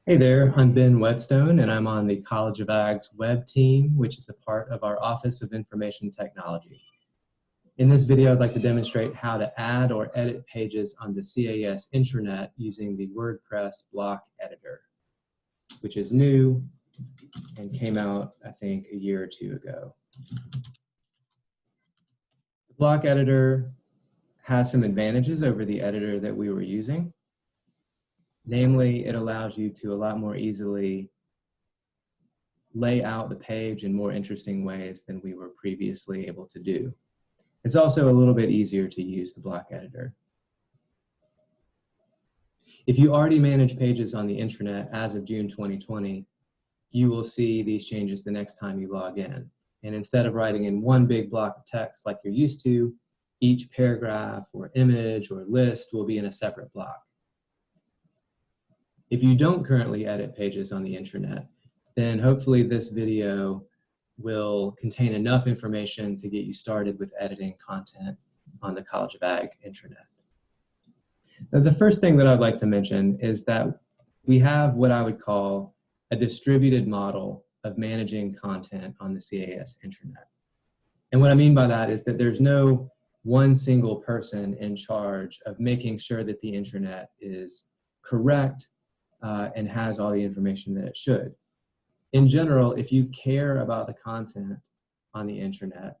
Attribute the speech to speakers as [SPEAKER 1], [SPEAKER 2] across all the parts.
[SPEAKER 1] Hey there, I'm Ben Whetstone, and I'm on the College of Ag's web team, which is a part of our Office of Information Technology. In this video, I'd like to demonstrate how to add or edit pages on the CAES intranet using the WordPress Block Editor, which is new and came out, I think, a year or two ago. The Block Editor has some advantages over the editor that we were using. Namely, it allows you to a lot more easily lay out the page in more interesting ways than we were previously able to do. It's also a little bit easier to use the block editor. If you already manage pages on the intranet as of June 2020, you will see these changes the next time you log in. And instead of writing in one big block of text like you're used to, each paragraph or image or list will be in a separate block. If you don't currently edit pages on the intranet, then hopefully this video will contain enough information to get you started with editing content on the College of Ag intranet. Now, the first thing that I'd like to mention is that we have what I would call a distributed model of managing content on the CAES intranet. And what I mean by that is that there's no one single person in charge of making sure that the intranet is correct and has all the information that it should. In general, if you care about the content on the intranet,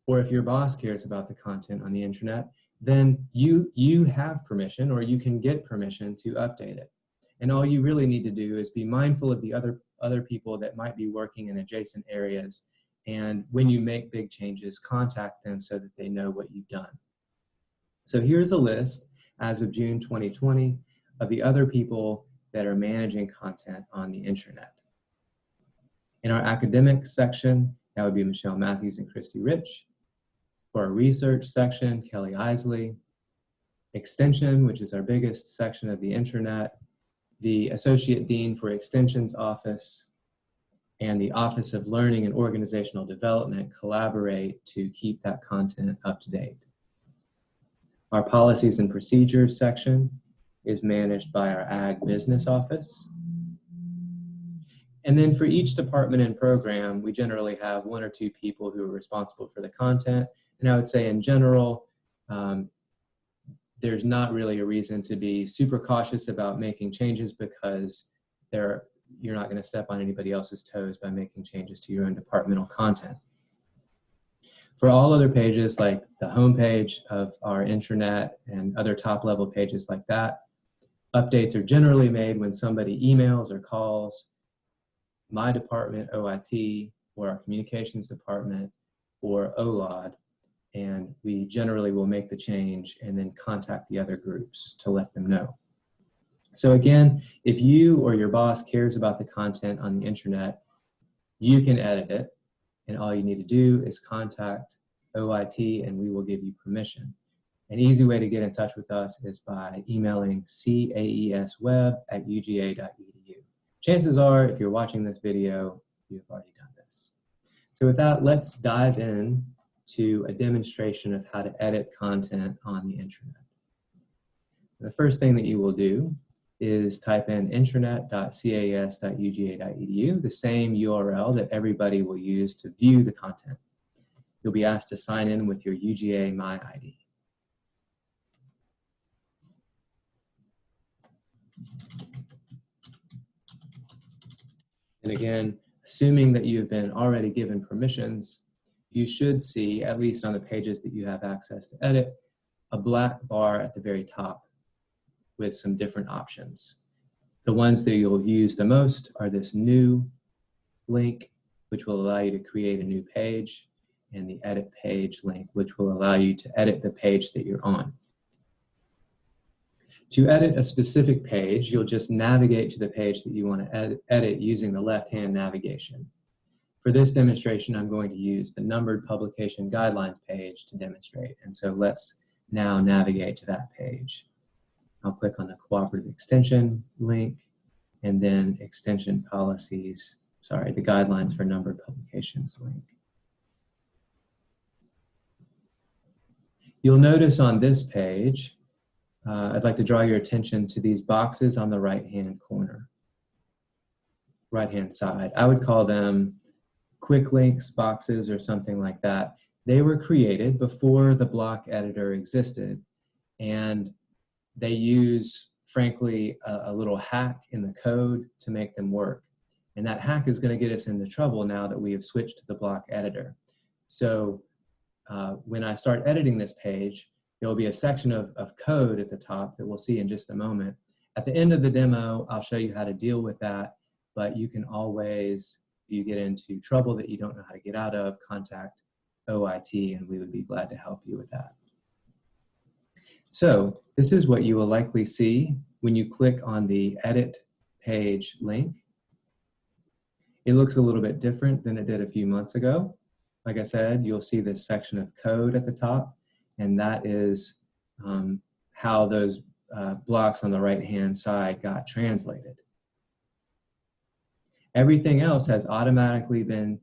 [SPEAKER 1] or if your boss cares about the content on the intranet, then you have permission, or you can get permission to update it. And all you really need to do is be mindful of the other people that might be working in adjacent areas. And when you make big changes, contact them so that they know what you've done. So here's a list as of June 2020 of the other people that are managing content on the intranet. In our academic section, that would be Michelle Matthews and Christy Rich. For our research section, Kelly Isley. Extension, which is our biggest section of the intranet, the Associate Dean for Extension's Office, and the Office of Learning and Organizational Development collaborate to keep that content up to date. Our Policies and Procedures section is managed by our Ag Business Office. And then for each department and program, we generally have one or two people who are responsible for the content. And I would say in general, there's not really a reason to be super cautious about making changes because you're not going to step on anybody else's toes by making changes to your own departmental content. For all other pages, like the homepage of our intranet and other top-level pages like that, updates are generally made when somebody emails or calls my department, OIT, or our communications department, or OLOD, and we generally will make the change and then contact the other groups to let them know. So again, if you or your boss cares about the content on the intranet, you can edit it, and all you need to do is contact OIT and we will give you permission. An easy way to get in touch with us is by emailing caesweb@uga.edu. Chances are, if you're watching this video, you've already done this. So with that, let's dive in to a demonstration of how to edit content on the intranet. The first thing that you will do is type in intranet.caes.uga.edu, the same URL that everybody will use to view the content. You'll be asked to sign in with your UGA My ID. And again, assuming that you've been already given permissions, you should see, at least on the pages that you have access to edit, a black bar at the very top with some different options. The ones that you'll use the most are this new link, which will allow you to create a new page, and the edit page link, which will allow you to edit the page that you're on. To edit a specific page, you'll just navigate to the page that you want to edit using the left-hand navigation. For this demonstration, I'm going to use the numbered publication guidelines page to demonstrate. And so let's now navigate to that page. I'll click on the cooperative extension link and then extension policies, the guidelines for numbered publications link. You'll notice on this page, I'd like to draw your attention to these boxes on the right-hand corner. right-hand side. I would call them quick links boxes or something like that. They were created before the block editor existed, and they use, frankly, a little hack in the code to make them work. And that hack is going to get us into trouble now that we have switched to the block editor. So when I start editing this page, there will be a section of code at the top that we'll see in just a moment. At the end of the demo, I'll show you how to deal with that, but you can always, if you get into trouble that you don't know how to get out of, contact OIT, and we would be glad to help you with that. So this is what you will likely see when you click on the Edit Page link. It looks a little bit different than it did a few months ago. Like I said, you'll see this section of code at the top, and that is how those blocks on the right-hand side got translated. Everything else has automatically been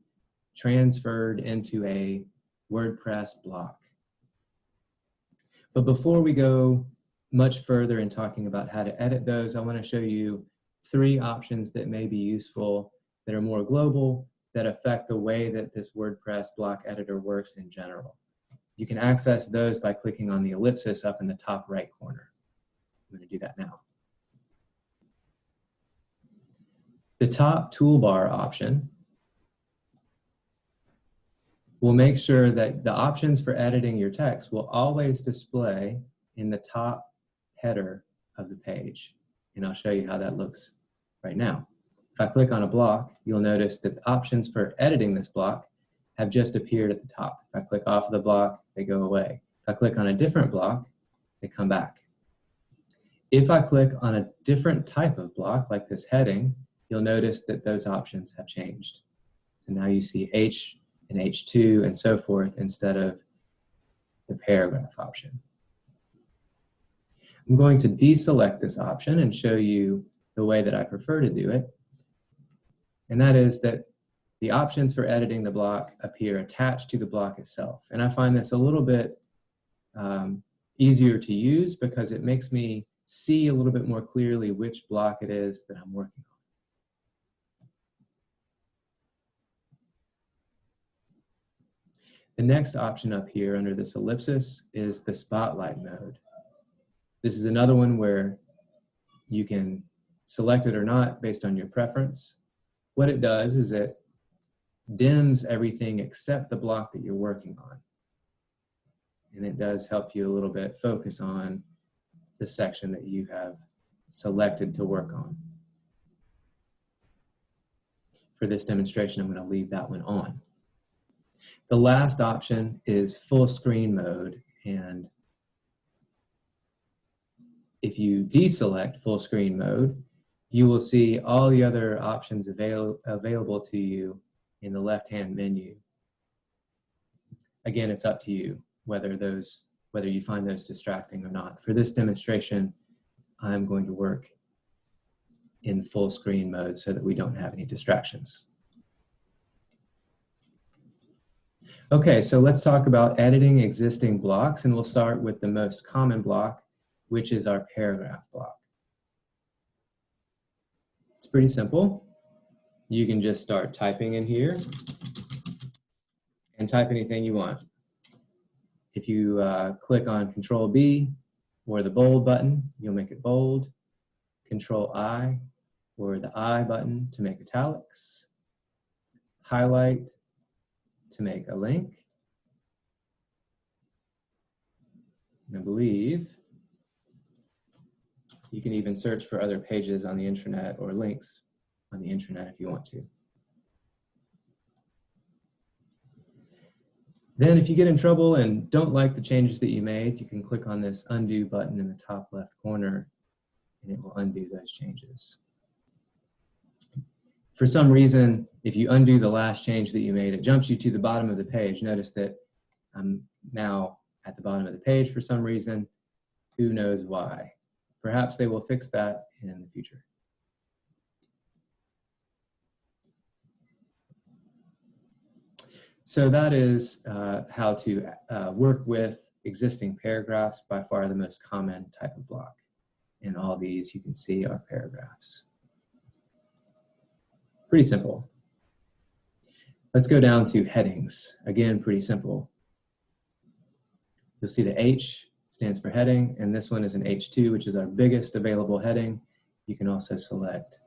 [SPEAKER 1] transferred into a WordPress block. But before we go much further in talking about how to edit those, I want to show you 3 options that may be useful, that are more global, that affect the way that this WordPress block editor works in general. You can access those by clicking on the ellipsis up in the top right corner. I'm going to do that now. The top toolbar option will make sure that the options for editing your text will always display in the top header of the page. And I'll show you how that looks right now. If I click on a block, you'll notice that the options for editing this block have just appeared at the top. If I click off of the block, they go away. If I click on a different block, they come back. If I click on a different type of block, like this heading, you'll notice that those options have changed. So now you see H and H2 and so forth instead of the paragraph option. I'm going to deselect this option and show you the way that I prefer to do it. And that is that the options for editing the block appear attached to the block itself. And I find this a little bit easier to use because it makes me see a little bit more clearly which block it is that I'm working on. The next option up here under this ellipsis is the spotlight mode. This is another one where you can select it or not based on your preference. What it does is it dims everything except the block that you're working on. And it does help you a little bit focus on the section that you have selected to work on. For this demonstration, I'm going to leave that one on. The last option is full screen mode, and if you deselect full screen mode, you will see all the other options available to you in the left-hand menu. Again, it's up to you whether you find those distracting or not. For this demonstration, I'm going to work in full screen mode so that we don't have any distractions. Okay, so let's talk about editing existing blocks, and we'll start with the most common block, which is our paragraph block. It's pretty simple. You can just start typing in here and type anything you want. If you click on Control B or the bold button, you'll make it bold. Control I or the I button to make italics. Highlight to make a link. And I believe you can even search for other pages on the intranet or links on the intranet if you want to. Then if you get in trouble and don't like the changes that you made, you can click on this undo button in the top left corner and it will undo those changes. For some reason, if you undo the last change that you made, it jumps you to the bottom of the page. Notice that I'm now at the bottom of the page for some reason. Who knows why? Perhaps they will fix that in the future. So that is how to work with existing paragraphs, by far the most common type of block. And all these you can see are paragraphs. Pretty simple. Let's go down to headings. Again, pretty simple. You'll see the H stands for heading, and this one is an H2, which is our biggest available heading. You can also select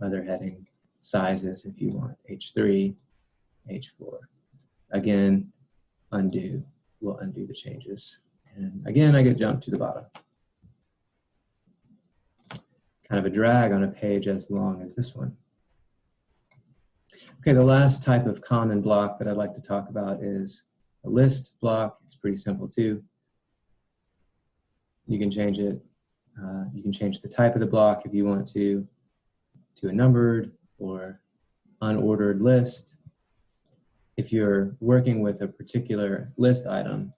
[SPEAKER 1] other heading sizes if you want, H3, H4. Again, undo. We'll undo the changes. And again, I get jumped to the bottom. Kind of a drag on a page as long as this one. Okay, the last type of common block that I'd like to talk about is a list block. It's pretty simple too. You can change it. You can change the type of the block if you want to a numbered or unordered list. If you're working with a particular list item,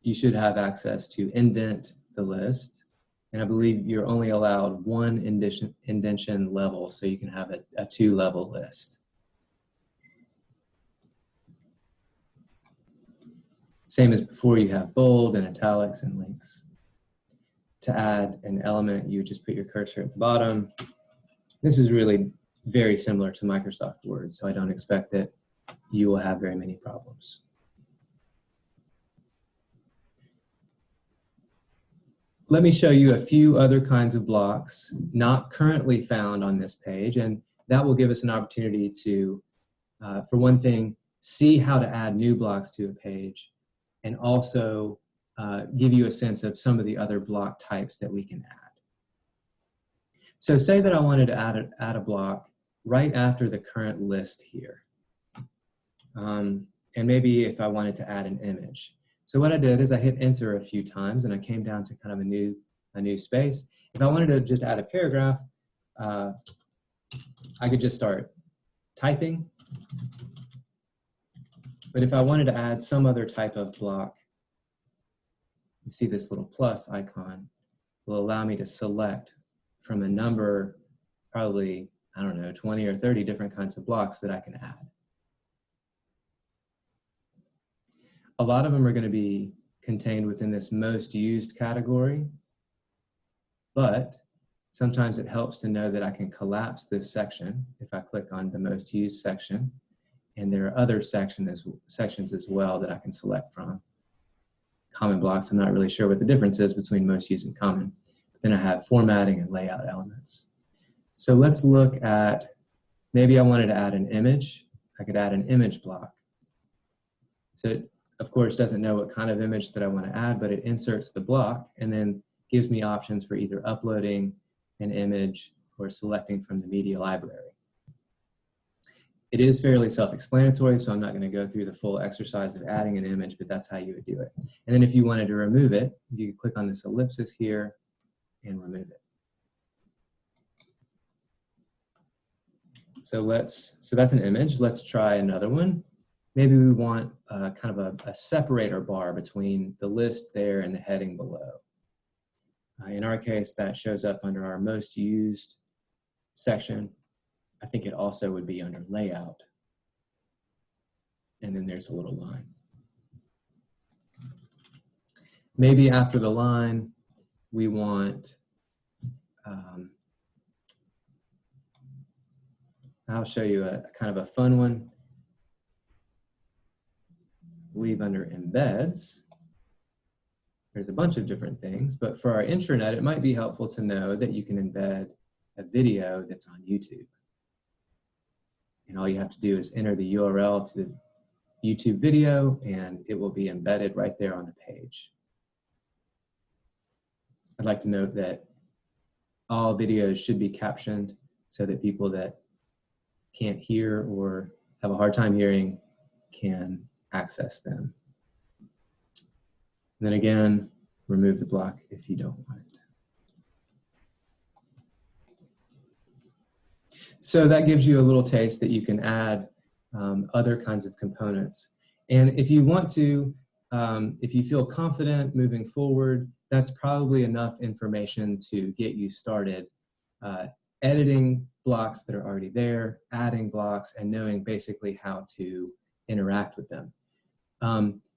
[SPEAKER 1] you should have access to indent the list. And I believe you're only allowed one indentation level, so you can have a 2-level list. Same as before, you have bold and italics and links. To add an element, you just put your cursor at the bottom. This is really very similar to Microsoft Word, so I don't expect that you will have very many problems. Let me show you a few other kinds of blocks not currently found on this page, and that will give us an opportunity to, for one thing, see how to add new blocks to a page, and also give you a sense of some of the other block types that we can add. So say that I wanted to add a block right after the current list here. And maybe if I wanted to add an image. So what I did is I hit enter a few times and I came down to kind of a new space. If I wanted to just add a paragraph, I could just start typing. But if I wanted to add some other type of block, you see this little plus icon will allow me to select from a number, probably, I don't know, 20 or 30 different kinds of blocks that I can add. A lot of them are going to be contained within this most used category, but sometimes it helps to know that I can collapse this section if I click on the most used section, and there are other sections as well that I can select from. Common blocks, I'm not really sure what the difference is between most used and common. But then I have formatting and layout elements. So let's look at, maybe I wanted to add an image. I could add an image block. So it, of course, doesn't know what kind of image that I want to add, but it inserts the block and then gives me options for either uploading an image or selecting from the media library. It is fairly self-explanatory, so I'm not going to go through the full exercise of adding an image, but that's how you would do it. And then if you wanted to remove it, you could click on this ellipsis here and remove it. So that's an image. Let's try another one. Maybe we want kind of a separator bar between the list there and the heading below. In our case, that shows up under our most used section. I think it also would be under layout. And then there's a little line. Maybe after the line, we want, I'll show you a kind of a fun one. Leave under embeds. There's a bunch of different things, but for our intranet, it might be helpful to know that you can embed a video that's on YouTube. And all you have to do is enter the URL to the YouTube video, and it will be embedded right there on the page. I'd like to note that all videos should be captioned so that people that can't hear or have a hard time hearing can access them. And then again, remove the block if you don't want it. So that gives you a little taste that you can add other kinds of components. And if you want to, if you feel confident moving forward, that's probably enough information to get you started editing blocks that are already there, adding blocks, and knowing basically how to interact with them.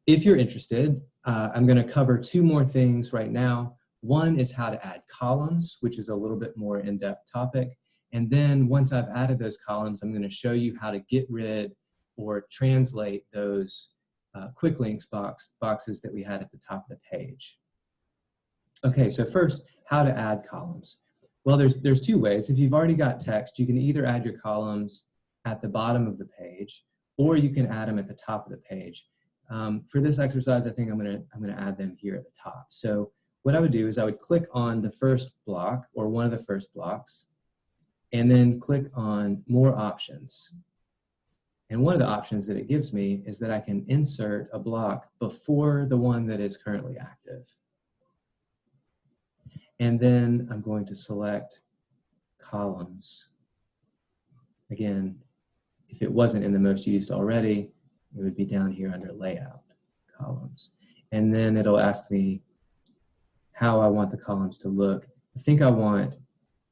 [SPEAKER 1] If you're interested, I'm going to cover two more things right now. One is how to add columns, which is a little bit more in-depth topic. And then once I've added those columns, I'm going to show you how to get rid or translate those quick links boxes that we had at the top of the page. Okay, so first, how to add columns. Well, there's two ways. If you've already got text, you can either add your columns at the bottom of the page, or you can add them at the top of the page. For this exercise, I think I'm gonna add them here at the top. So what I would do is I would click on the first block, or one of the first blocks, and then click on More Options. And one of the options that it gives me is that I can insert a block before the one that is currently active. And then I'm going to select columns. Again, if it wasn't in the most used already, it would be down here under layout, columns. And then it'll ask me how I want the columns to look. I think I want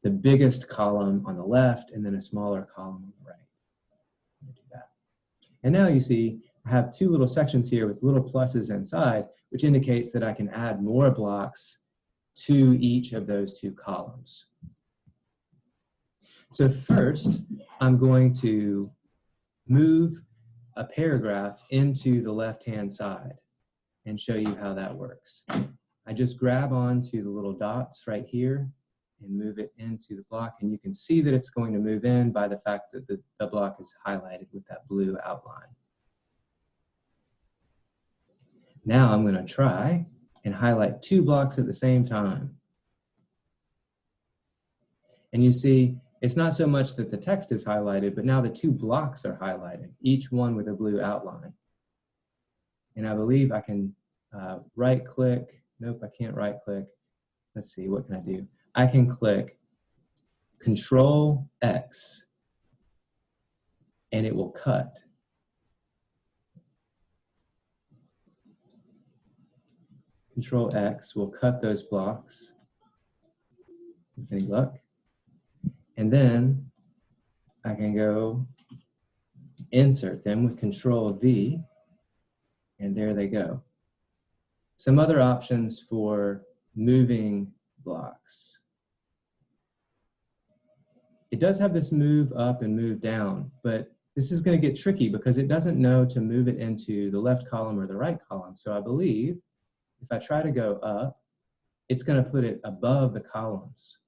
[SPEAKER 1] the biggest column on the left and then a smaller column on the right. I'm gonna do that. And now you see I have two little sections here with little pluses inside, which indicates that I can add more blocks to each of those two columns. So first, I'm going to move a paragraph into the left-hand side and show you how that works. I just grab onto the little dots right here and move it into the block, and you can see that it's going to move in by the fact that the block is highlighted with that blue outline. Now I'm going to try and highlight two blocks at the same time. And you see, it's not so much that the text is highlighted, but now the two blocks are highlighted, each one with a blue outline. And I believe I can right click. Nope, I can't right click. Let's see, what can I do? I can click Control X and it will cut. Control X will cut those blocks with any luck. And then I can go insert them with Control V, and there they go. Some other options for moving blocks. It does have this move up and move down, but this is going to get tricky because it doesn't know to move it into the left column or the right column. So I believe if I try to go up, it's going to put it above the columns.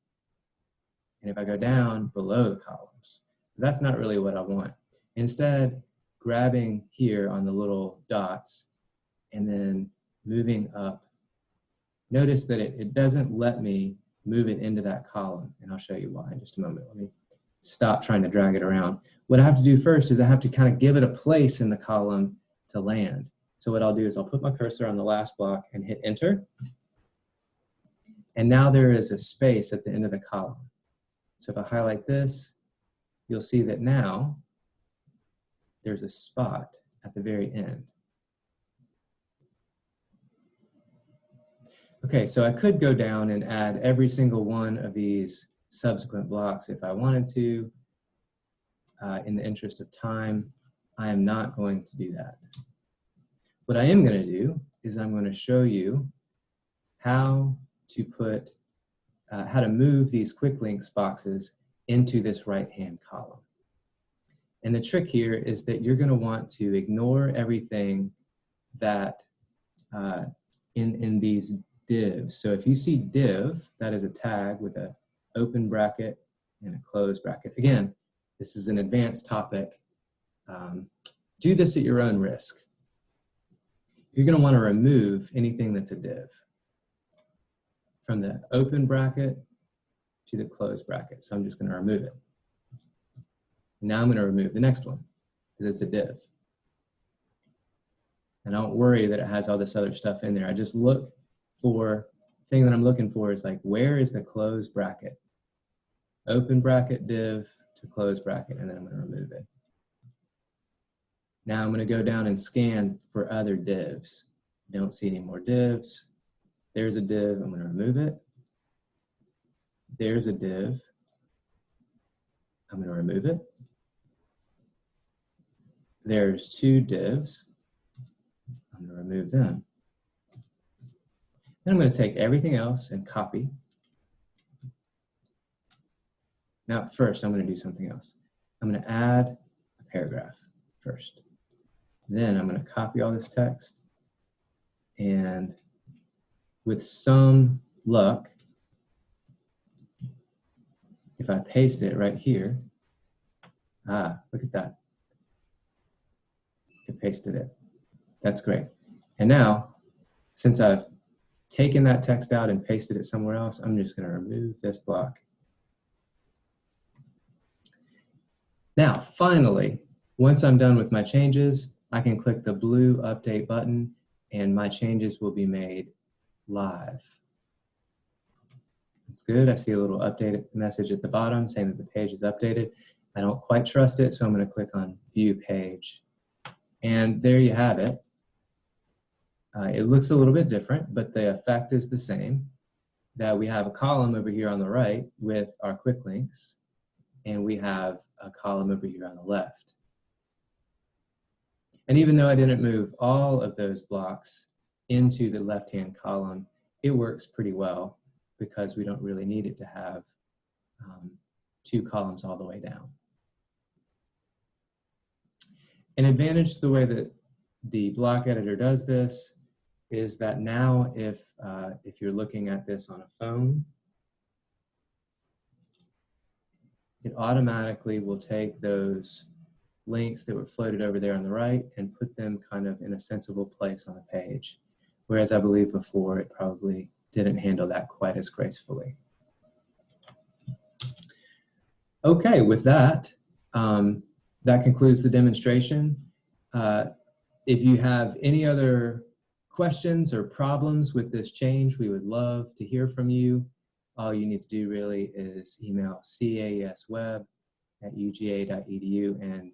[SPEAKER 1] And if I go down, below the columns. That's not really what I want. Instead, grabbing here on the little dots and then moving up, notice that it doesn't let me move it into that column. And I'll show you why in just a moment. Let me stop trying to drag it around. What I have to do first is I have to kind of give it a place in the column to land. So what I'll do is I'll put my cursor on the last block and hit enter. And now there is a space at the end of the column. So if I highlight this, you'll see that now there's a spot at the very end. Okay, so I could go down and add every single one of these subsequent blocks if I wanted to. In the interest of time, I am not going to do that. What I am going to do is I'm going to show you how to put, how to move these quick links boxes into this right-hand column. And the trick here is that you're going to want to ignore everything that in these divs. So if you see div, that is a tag with an open bracket and a close bracket. Again, this is an advanced topic. Do this at your own risk. You're going to want to remove anything that's a div from the open bracket to the closed bracket. So I'm just going to remove it. Now I'm going to remove the next one because it's a div. And I don't worry that it has all this other stuff in there. I just look for, the thing that I'm looking for is like, where is the closed bracket? Open bracket, div to closed bracket, and then I'm going to remove it. Now I'm going to go down and scan for other divs. Don't see any more divs. There's a div, I'm going to remove it. There's a div, I'm going to remove it. There's two divs, I'm going to remove them. Then I'm going to take everything else and copy. Now, first, I'm going to do something else. I'm going to add a paragraph first. Then I'm going to copy all this text. And with some luck, if I paste it right here, look at that. I pasted it. That's great. And now, since I've taken that text out and pasted it somewhere else, I'm just going to remove this block. Now, finally, once I'm done with my changes, I can click the blue update button and my changes will be made live. It's good. I see a little update message at the bottom saying that the page is updated. I don't quite trust it, so I'm going to click on View Page. And there you have it. It looks a little bit different, but the effect is the same. That we have a column over here on the right with our quick links, and we have a column over here on the left. And even though I didn't move all of those blocks into the left-hand column, it works pretty well because we don't really need it to have two columns all the way down. An advantage to the way that the block editor does this is that now if you're looking at this on a phone, it automatically will take those links that were floated over there on the right and put them kind of in a sensible place on the page. Whereas I believe before it probably didn't handle that quite as gracefully. Okay, with that, that concludes the demonstration. If you have any other questions or problems with this change, we would love to hear from you. All you need to do really is email caesweb@uga.edu and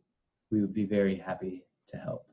[SPEAKER 1] we would be very happy to help.